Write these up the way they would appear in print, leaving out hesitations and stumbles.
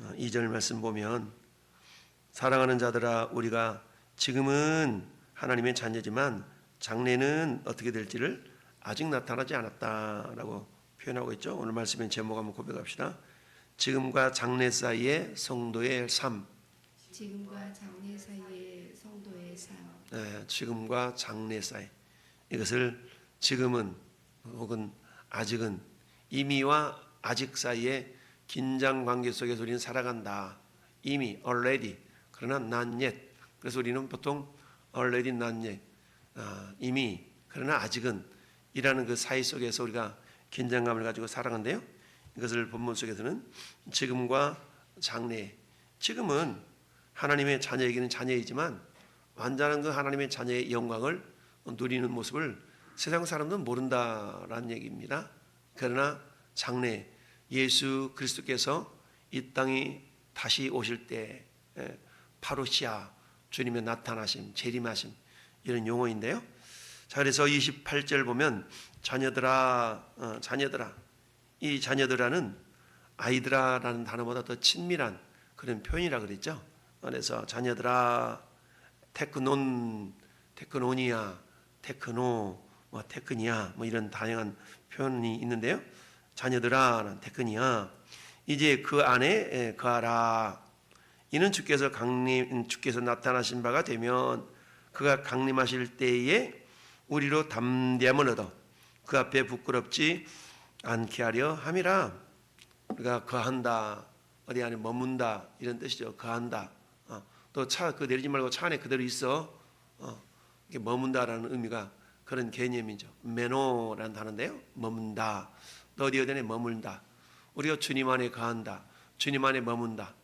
2절 말씀 보면 사랑하는 자들아 우리가 지금은 하나님의 자녀지만 장래는 어떻게 될지를 아직 나타나지 않았다라고 표현하고 있죠. 오늘 말씀의 제목 한번 고백합시다. 지금과 장래 사이의 성도의 삶. 지금과 장래 사이의 성도의 삶. 지금과 장래 사이. 이것을 지금은 혹은 아직은, 이미와 아직 사이의 긴장 관계 속에서 우리는 살아간다. 이미 already 그러나 not yet. 그래서 우리는 보통 already not yet, 이미 그러나 아직은 이라는 그 사이 속에서 우리가 긴장감을 가지고 살아간대요. 이것을 본문 속에서는 지금과 장래, 지금은 하나님의 자녀에게는 자녀이지만 완전한 그 하나님의 자녀의 영광을 누리는 모습을 세상 사람들은 모른다라는 얘기입니다. 그러나 장래, 예수 그리스도께서 이 땅에 다시 오실 때 파루시아, 주님의 나타나심, 재림하심, 이런 용어인데요. 자, 그래서 28절 보면 자녀들아, 자녀들아, 이 자녀들아는 아이들아라는 단어보다 더 친밀한 그런 표현이라 그랬죠. 그래서 자녀들아, 테크논, 테크노니아, 테크노, 테크니아, 이런 다양한 표현이 있는데요. 자녀들아, 테크니아, 이제 그 안에 거하라. 이는 주께서 나타나신 바가 되면 그가 강림하실 때에 우리로 담대함을 얻어 그 앞에 부끄럽지 않게 하려 함이라. 우리가 거한다, 어디 안에 머문다, 이런 뜻이죠. 거한다. 또 차 그 내리지 말고 차 안에 그대로 있어. 이게 머문다라는 의미가 그런 개념이죠. 메노라는 단어인데요. 머문다. 너 어디 어디에 머문다. 우리가 주님 안에 거한다. 주님 안에 머문다.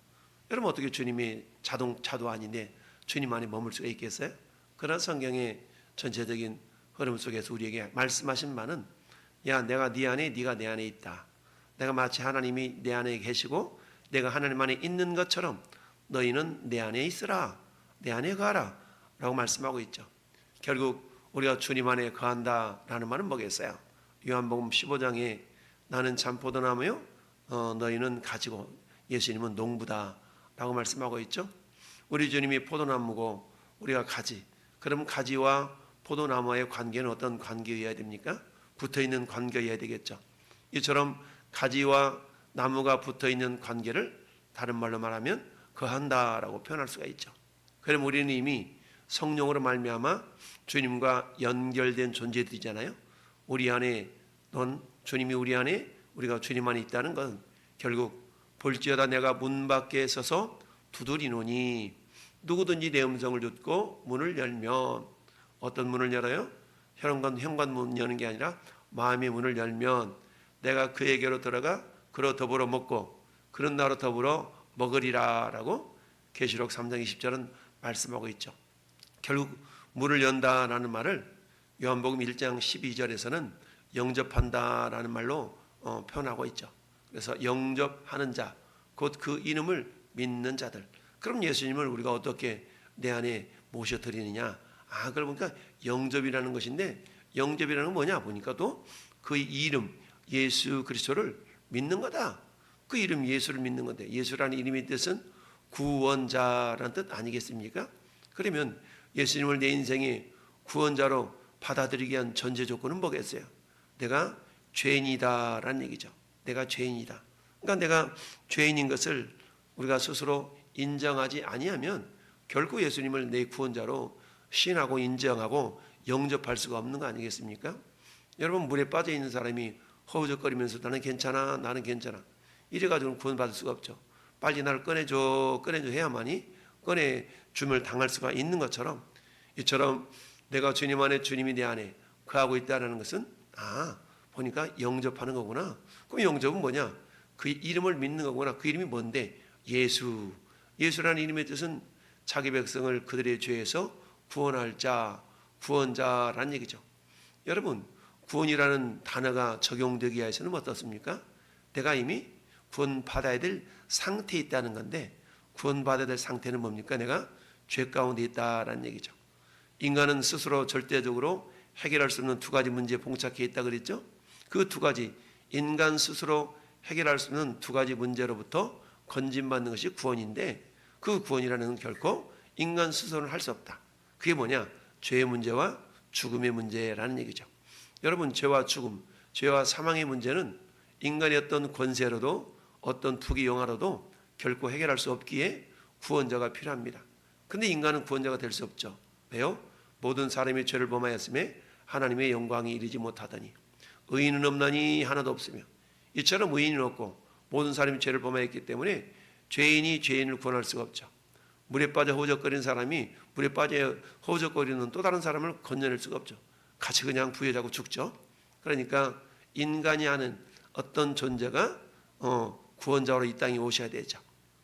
여러분 어떻게 주님이 자동차도 아닌데 주님 안에 머물 수가 있겠어요? 그런 성경의 전체적인 흐름 속에서 우리에게 말씀하신 바는, 야, 내가 네 안에, 네가 내 안에 있다. 내가 마치 하나님이 내 안에 계시고 내가 하나님 안에 있는 것처럼 너희는 내 안에 있으라, 내 안에 거하라 라고 말씀하고 있죠. 결국 우리가 주님 안에 거한다라는 말은 뭐겠어요? 요한복음 15장에 나는 참 포도나무요, 너희는 가지고, 예수님은 농부다 라고 말씀하고 있죠. 우리 주님이 포도나무고 우리가 가지. 그럼 가지와 포도나무의 관계는 어떤 관계여야 됩니까? 붙어있는 관계여야 되겠죠. 이처럼 가지와 나무가 붙어있는 관계를 다른 말로 말하면 거한다라고 표현할 수가 있죠. 그럼 우리는 이미 성령으로 말미암아 주님과 연결된 존재들이잖아요. 우리 안에, 주님이 우리 안에, 우리가 주님 안에 있다는 건 결국 볼지어다 내가 문 밖에 서서 두드리노니 누구든지 내 음성을 듣고 문을 열면, 어떤 문을 열어요? 현관문 여는 게 아니라 마음의 문을 열면 내가 그에게로 들어가 그로 더불어 먹고 그런 나로 더불어 먹으리라 라고 계시록 3장 20절은 말씀하고 있죠. 결국 문을 연다라는 말을 요한복음 1장 12절에서는 영접한다라는 말로 표현하고 있죠. 그래서 영접하는 자, 곧 그 이름을 믿는 자들. 그럼 예수님을 우리가 어떻게 내 안에 모셔드리느냐? 그걸 보니까 영접이라는 것인데, 영접이라는 건 뭐냐 보니까 또 그 이름 예수 그리스도를 믿는 거다. 그 이름 예수를 믿는 건데, 예수라는 이름의 뜻은 구원자라는 뜻 아니겠습니까? 그러면 예수님을 내 인생의 구원자로 받아들이기 위한 전제 조건은 뭐겠어요? 내가 죄인이다라는 얘기죠. 내가 죄인이다. 그러니까 내가 죄인인 것을 우리가 스스로 인정하지 아니하면 결코 예수님을 내 구원자로 신하고 인정하고 영접할 수가 없는 거 아니겠습니까? 여러분, 물에 빠져 있는 사람이 허우적거리면서 나는 괜찮아, 나는 괜찮아, 이래가지고는 구원받을 수가 없죠. 빨리 나를 꺼내줘 해야만이 꺼내줌을 당할 수가 있는 것처럼, 이처럼 내가 주님 안에, 주님이 내 안에 거하고 있다는 것은 보니까 영접하는 거구나. 그럼 영접은 뭐냐? 그 이름을 믿는 거구나. 그 이름이 뭔데? 예수. 예수라는 이름의 뜻은 자기 백성을 그들의 죄에서 구원할 자, 구원자라는 얘기죠. 여러분, 구원이라는 단어가 적용되기 위해서는 어떻습니까? 내가 이미 구원받아야 될 상태에 있다는 건데, 구원받아야 될 상태는 뭡니까? 내가 죄 가운데 있다라는 얘기죠. 인간은 스스로 절대적으로 해결할 수 없는 두 가지 문제에 봉착해 있다 그랬죠. 그 두 가지, 인간 스스로 해결할 수 없는 두 가지 문제로부터 건진받는 것이 구원인데 그 구원이라는 건 결코 인간 스스로는 할 수 없다. 그게 뭐냐? 죄의 문제와 죽음의 문제라는 얘기죠. 여러분, 죄와 죽음, 죄와 사망의 문제는 인간의 어떤 권세로도 어떤 투기 영화로도 결코 해결할 수 없기에 구원자가 필요합니다. 근데 인간은 구원자가 될 수 없죠. 왜요? 모든 사람이 죄를 범하였음에 하나님의 영광이 이르지 못하더니 의인은 없나니 하나도 없으며 이처럼 의인은 없고 모든 사람이 죄를 범하였기 때문에 죄인이 죄인을 구원할 수가 없죠. 물에 빠져 허우적거리는 사람이 물에 빠져 허우적거리는 또 다른 사람을 건져낼 수가 없죠. 같이 그냥 부여자고 죽죠. 그러니까 인간이 아는 어떤 존재가 구원자로 이 땅에 오셔야 되죠.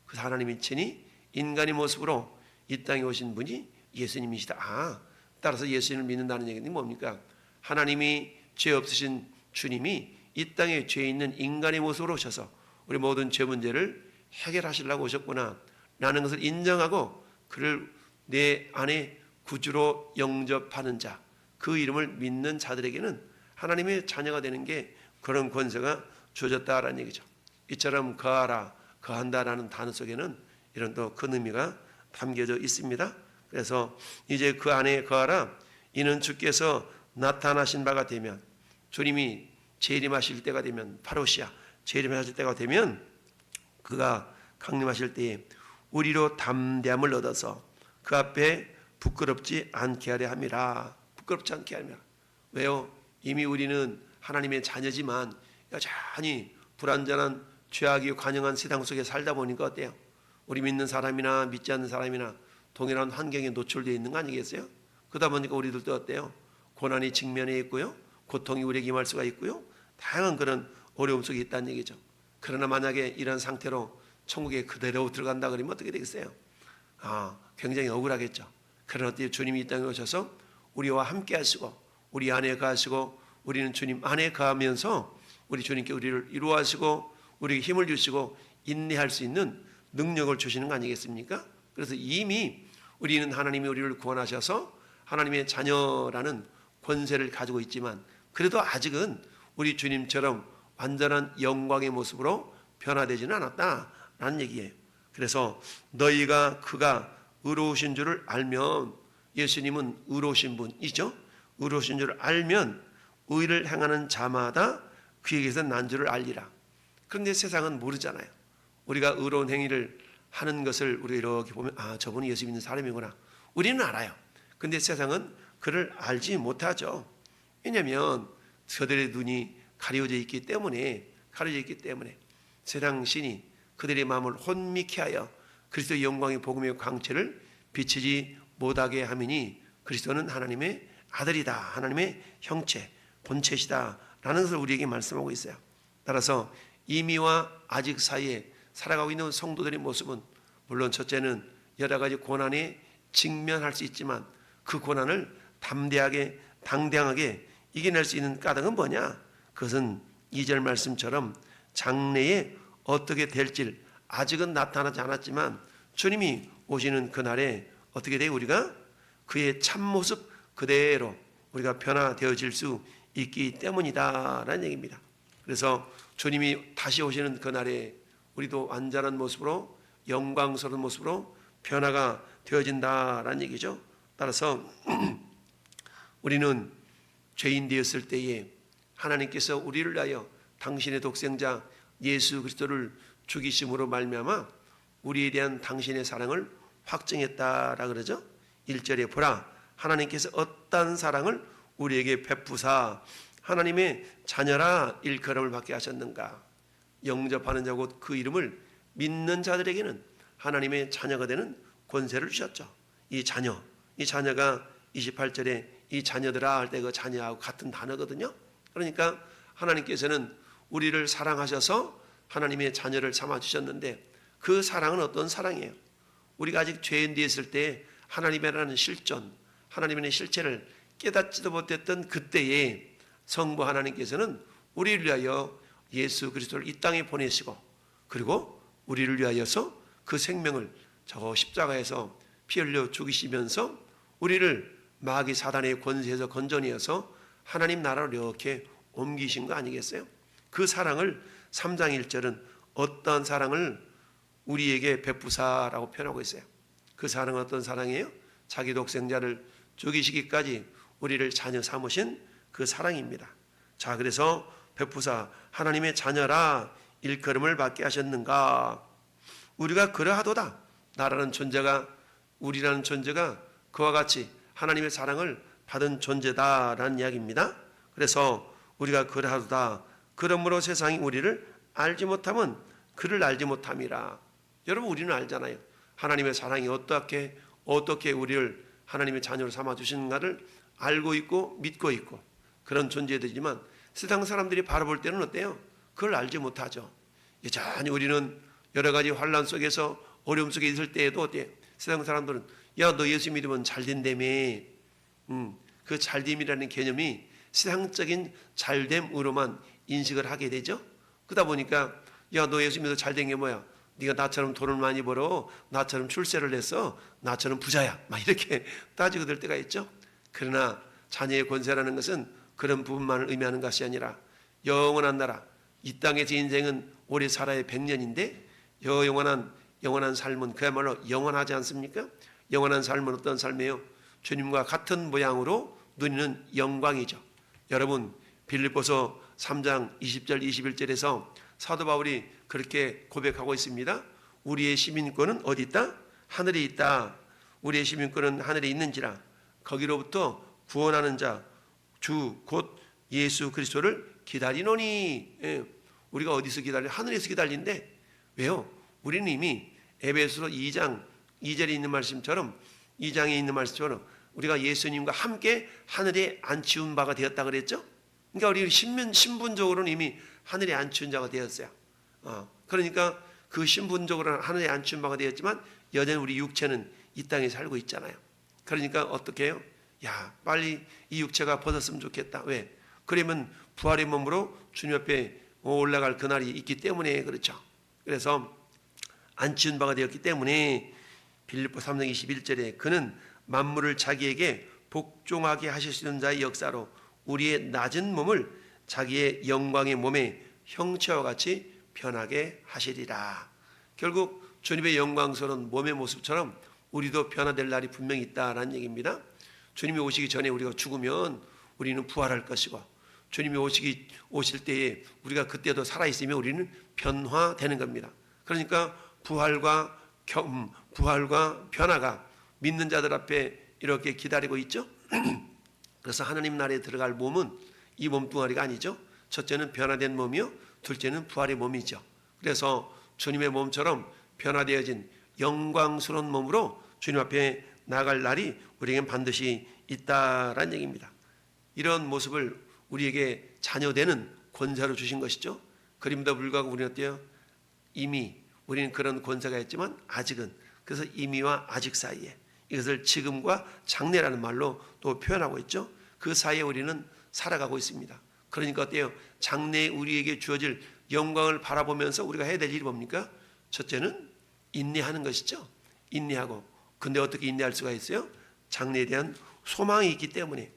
그래서 하나님이 친히 인간의 모습으로 이 땅에 오신 분이 예수님이시다. 따라서 예수님을 믿는다는 얘기는 뭡니까? 하나님이 죄 없으신 주님이 이 땅에 죄 있는 인간의 모습으로 오셔서 우리 모든 죄 문제를 해결하시려고 오셨구나 라는 것을 인정하고 그를 내 안에 구주로 영접하는 자, 그 이름을 믿는 자들에게는 하나님의 자녀가 되는 게 그런 권세가 주어졌다라는 얘기죠. 이처럼 거하라, 거한다라는 단어 속에는 이런 또 큰 의미가 담겨져 있습니다. 그래서 이제 그 안에 거하라, 이는 주께서 나타나신 바가 되면, 주님이 재림하실 때가 되면, 파로시아 재림하실 때가 되면 그가 강림하실 때에 우리로 담대함을 얻어서 그 앞에 부끄럽지 않게 하려 함이라. 부끄럽지 않게 하려. 왜요? 이미 우리는 하나님의 자녀지만 여전히 불완전한 죄악이 관영한 세상 속에 살다 보니까 어때요? 우리 믿는 사람이나 믿지 않는 사람이나 동일한 환경에 노출되어 있는 거 아니겠어요? 그러다 보니까 우리들도 어때요? 고난이 직면해 있고요, 고통이 우리에게 임할 수가 있고요, 다양한 그런 어려움 속에 있다는 얘기죠. 그러나 만약에 이런 상태로 천국에 그대로 들어간다 그러면 어떻게 되겠어요? 굉장히 억울하겠죠. 그러나 주님이 이 땅에 오셔서 우리와 함께 하시고 우리 안에 거하시고 우리는 주님 안에 거하면서 우리 주님께 우리를 이루하시고 우리에게 힘을 주시고 인내할 수 있는 능력을 주시는 거 아니겠습니까? 그래서 이미 우리는 하나님이 우리를 구원하셔서 하나님의 자녀라는 권세를 가지고 있지만 그래도 아직은 우리 주님처럼 완전한 영광의 모습으로 변화되지는 않았다라는 얘기예요. 그래서 너희가 그가 의로우신 줄을 알면, 예수님은 의로우신 분이죠. 의로우신 줄을 알면 의를 행하는 자마다 그에게서 난 줄을 알리라. 그런데 세상은 모르잖아요. 우리가 의로운 행위를 하는 것을 우리가 이렇게 보면 저분이 예수 믿는 사람이구나. 우리는 알아요. 근데 세상은 그를 알지 못하죠. 왜냐하면 그들의 눈이 가려져 있기 때문에 세상 신이 그들의 마음을 혼미케 하여 그리스도의 영광의 복음의 광채를 비치지 못하게 하미니 그리스도는 하나님의 아들이다, 하나님의 형체, 본체시다 라는 것을 우리에게 말씀하고 있어요. 따라서 이미와 아직 사이에 살아가고 있는 성도들의 모습은 물론 첫째는 여러 가지 고난에 직면할 수 있지만 그 고난을 담대하게 당당하게 이겨낼 수 있는 까닭은 뭐냐? 그것은 2절 말씀처럼 장래에 어떻게 될지 아직은 나타나지 않았지만 주님이 오시는 그날에 어떻게 돼요? 우리가 그의 참모습 그대로 우리가 변화되어질 수 있기 때문이다 라는 얘기입니다. 그래서 주님이 다시 오시는 그날에 우리도 완전한 모습으로 영광스러운 모습으로 변화가 되어진다라는 얘기죠. 따라서 우리는 죄인 되었을 때에 하나님께서 우리를 위하여 당신의 독생자 예수 그리스도를 죽이심으로 말미암아 우리에 대한 당신의 사랑을 확증했다라 그러죠. 1절에 보라 하나님께서 어떤 사랑을 우리에게 베푸사 하나님의 자녀라 일컬음을 받게 하셨는가. 영접하는 자고 그 이름을 믿는 자들에게는 하나님의 자녀가 되는 권세를 주셨죠. 이 자녀가 28절에 이 자녀들아 할 때 그 자녀하고 같은 단어거든요. 그러니까 하나님께서는 우리를 사랑하셔서 하나님의 자녀를 삼아 주셨는데 그 사랑은 어떤 사랑이에요? 우리가 아직 죄인 되었을 때 하나님이라는 실존, 하나님의 실체를 깨닫지도 못했던 그때에 성부 하나님께서는 우리를 위하여 예수 그리스도를 이 땅에 보내시고 그리고 우리를 위하여서 그 생명을 저 십자가에서 피 흘려 죽이시면서 우리를 마귀 사단의 권세에서 건져내어서 하나님 나라로 이렇게 옮기신 거 아니겠어요? 그 사랑을 3장 1절은 어떠한 사랑을 우리에게 베푸사라고 표현하고 있어요. 그 사랑은 어떤 사랑이에요? 자기 독생자를 죽이시기까지 우리를 자녀 삼으신 그 사랑입니다. 자, 그래서 베푸사 하나님의 자녀라 일컬음을 받게 하셨는가? 우리가 그러하도다. 나라는 존재가, 우리라는 존재가 그와 같이 하나님의 사랑을 받은 존재다라는 이야기입니다. 그래서 우리가 그러하도다. 그러므로 세상이 우리를 알지 못하면 그를 알지 못함이라. 여러분, 우리는 알잖아요. 하나님의 사랑이 어떻게 우리를 하나님의 자녀로 삼아 주시는가를 알고 있고 믿고 있고 그런 존재들이지만 세상 사람들이 바라볼 때는 어때요? 그걸 알지 못하죠. 여전히 우리는 여러 가지 환난 속에서 어려움 속에 있을 때에도 어때요? 세상 사람들은 야, 너 예수 믿으면 잘 된다며. 그 잘됨이라는 개념이 세상적인 잘됨으로만 인식을 하게 되죠. 그러다 보니까 야, 너 예수 믿어 잘 된 게 뭐야? 네가 나처럼 돈을 많이 벌어, 나처럼 출세를 했어, 나처럼 부자야, 막 이렇게 따지고 들 때가 있죠. 그러나 자녀의 권세라는 것은 그런 부분만을 의미하는 것이 아니라 영원한 나라, 이 땅에서 인생은 오래 살아야 100년인데 영원한 삶은 그야말로 영원하지 않습니까? 영원한 삶은 어떤 삶이에요? 주님과 같은 모양으로 누리는 영광이죠. 여러분, 빌립보서 3장 20절 21절에서 사도 바울이 그렇게 고백하고 있습니다. 우리의 시민권은 어디 있다? 하늘에 있다. 우리의 시민권은 하늘에 있는지라 거기로부터 구원하는 자 주 곧 예수 그리스도를 기다리노니. 우리가 어디서 기다려? 하늘에서 기다리는데 왜요? 우리는 이미 에베소서 2장 2절에 있는 말씀처럼 2장에 있는 말씀처럼 우리가 예수님과 함께 하늘에 앉히운 바가 되었다 그랬죠? 그러니까 우리 신분적으로는 이미 하늘에 앉히운 자가 되었어요. 그러니까 그 신분적으로는 하늘에 앉히운 바가 되었지만 여전히 우리 육체는 이 땅에 살고 있잖아요. 그러니까 어떻게 해요? 야, 빨리 이 육체가 벗었으면 좋겠다. 왜? 그러면 부활의 몸으로 주님 앞에 올라갈 그날이 있기 때문에 그렇죠. 그래서 앉히운 바가 되었기 때문에 빌립보 3장 21절에 그는 만물을 자기에게 복종하게 하시는 자의 역사로 우리의 낮은 몸을 자기의 영광의 몸의 형체와 같이 변하게 하시리라. 결국 주님의 영광스러운 몸의 모습처럼 우리도 변화될 날이 분명히 있다라는 얘기입니다. 주님이 오시기 전에 우리가 죽으면 우리는 부활할 것이고 주님이 오실 때에 우리가 그때도 살아있으면 우리는 변화되는 겁니다. 그러니까 부활과 변화가 믿는 자들 앞에 이렇게 기다리고 있죠. 그래서 하나님 나라에 들어갈 몸은 이 몸뚱아리가 아니죠. 첫째는 변화된 몸이요, 둘째는 부활의 몸이죠. 그래서 주님의 몸처럼 변화되어진 영광스러운 몸으로 주님 앞에 나갈 날이 우리에겐 반드시 있다라는 얘기입니다. 이런 모습을 우리에게 자녀되는 권세로 주신 것이죠. 그림도 불구하고 우리는 어때요? 이미 우리는 그런 권세가 있지만 아직은, 그래서 이미와 아직 사이에 이것을 지금과 장래라는 말로 또 표현하고 있죠. 그 사이에 우리는 살아가고 있습니다. 그러니까 어때요? 장래에 우리에게 주어질 영광을 바라보면서 우리가 해야 될 일이 뭡니까? 첫째는 인내하는 것이죠. 인내하고. 근데 어떻게 인내할 수가 있어요? 장래에 대한 소망이 있기 때문에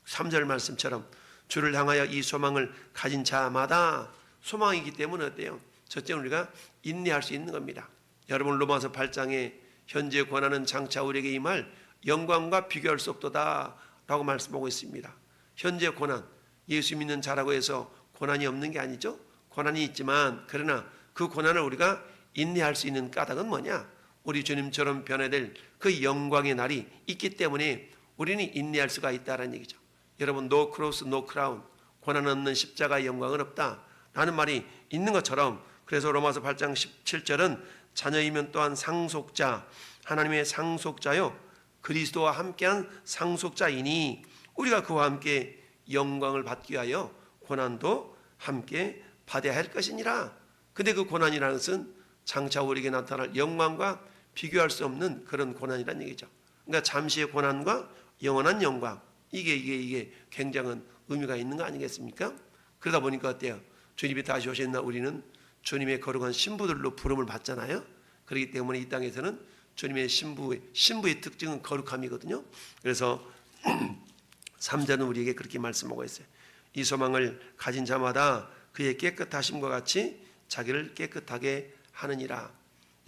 3절 말씀처럼 주를 향하여 이 소망을 가진 자마다 소망이 있기 때문에 어때요? 첫째 우리가 인내할 수 있는 겁니다. 여러분 로마서 8장에 현재 권한은 장차 우리에게 임할 영광과 비교할 수 없도다 라고 말씀하고 있습니다. 현재 권한, 예수 믿는 자라고 해서 권한이 없는 게 아니죠. 권한이 있지만 그러나 그 권한을 우리가 인내할 수 있는 까닭은 뭐냐? 우리 주님처럼 변화될 그 영광의 날이 있기 때문에 우리는 인내할 수가 있다는 얘기죠. 여러분 no cross no crown, 권한 없는 십자가의 영광은 없다 라는 말이 있는 것처럼, 그래서 로마서 8장 17절은 자녀이면 또한 상속자, 하나님의 상속자요 그리스도와 함께한 상속자이니 우리가 그와 함께 영광을 받기 위하여 고난도 함께 받아야 할 것이니라. 근데 그 고난이라는 것은 장차 우리에게 나타날 영광과 비교할 수 없는 그런 고난이라는 얘기죠. 그러니까 잠시의 고난과 영원한 영광, 이게 굉장한 의미가 있는 거 아니겠습니까? 그러다 보니까 어때요? 주님이 다시 오신 날 우리는 주님의 거룩한 신부들로 부름을 받잖아요. 그렇기 때문에 이 땅에서는 주님의 신부의 특징은 거룩함이거든요. 그래서 3절은 우리에게 그렇게 말씀하고 있어요. 이 소망을 가진 자마다 그의 깨끗하심과 같이 자기를 깨끗하게 하느니라.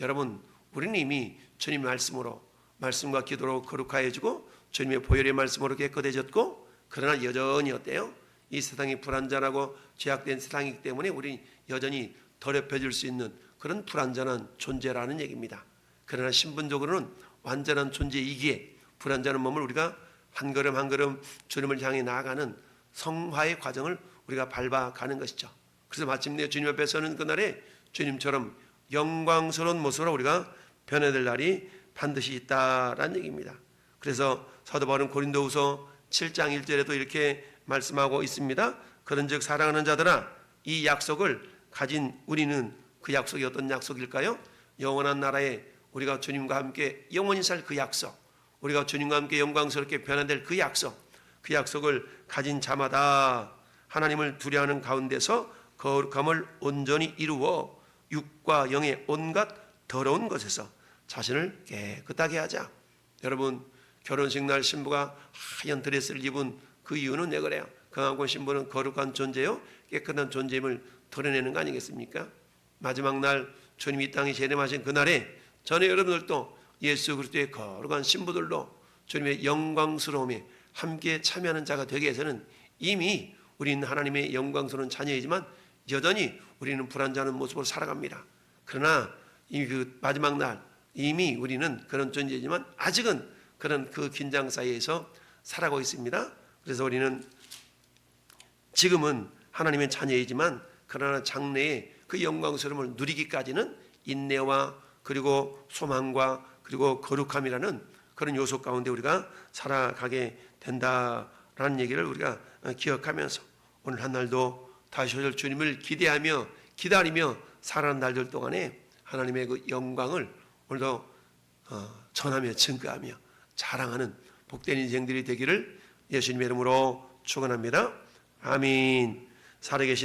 여러분, 우리는 이미 주님 말씀으로, 말씀과 기도로 거룩하여지고 주님의 보혈의 말씀으로 깨끗해졌고, 그러나 여전히 어때요? 이 세상이 불완전하고 죄악된 세상이기 때문에 우리 여전히 더럽혀질 수 있는 그런 불완전한 존재라는 얘기입니다. 그러나 신분적으로는 완전한 존재이기에 불완전한 몸을 우리가 한 걸음 한 걸음 주님을 향해 나아가는 성화의 과정을 우리가 밟아가는 것이죠. 그래서 마침내 주님 앞에 서는 그날에 주님처럼 영광스러운 모습으로 우리가 변화될 날이 반드시 있다라는 얘기입니다. 그래서 사도 바울은 고린도후서 7장 1절에도 이렇게 말씀하고 있습니다. 그런즉 사랑하는 자들아, 이 약속을 가진 우리는, 그 약속이 어떤 약속일까요? 영원한 나라에 우리가 주님과 함께 영원히 살 그 약속, 우리가 주님과 함께 영광스럽게 변화될 그 약속, 그 약속을 가진 자마다 하나님을 두려워하는 가운데서 거룩함을 온전히 이루어 육과 영의 온갖 더러운 것에서 자신을 깨끗하게 하자. 여러분, 결혼식 날 신부가 하얀 드레스를 입은 그 이유는 왜 그래요? 강하고 신부는 거룩한 존재요, 깨끗한 존재임을 드러내는 거 아니겠습니까? 마지막 날 주님이 이 땅에 재림하신 그날에 전에 여러분들도 예수 그리스도의 거룩한 신부들로 주님의 영광스러움에 함께 참여하는 자가 되기 위해서는 이미 우리는 하나님의 영광스러운 자녀이지만 여전히 우리는 불완전한 모습으로 살아갑니다. 그러나 이미 그 마지막 날 이미 우리는 그런 존재이지만 아직은 그런 그 긴장 사이에서 살아가고 있습니다. 그래서 우리는 지금은 하나님의 자녀이지만 그러나 장래에 그 영광스러움을 누리기까지는 인내와 그리고 소망과 그리고 거룩함이라는 그런 요소 가운데 우리가 살아가게 된다라는 얘기를 우리가 기억하면서 오늘 한 날도 다시 오실 주님을 기대하며 기다리며 살아가는 날들 동안에 하나님의 그 영광을 오늘도 전하며 증거하며 자랑하는 복된 인생들이 되기를 예수님의 이름으로 축원합니다. 아멘. 살아계신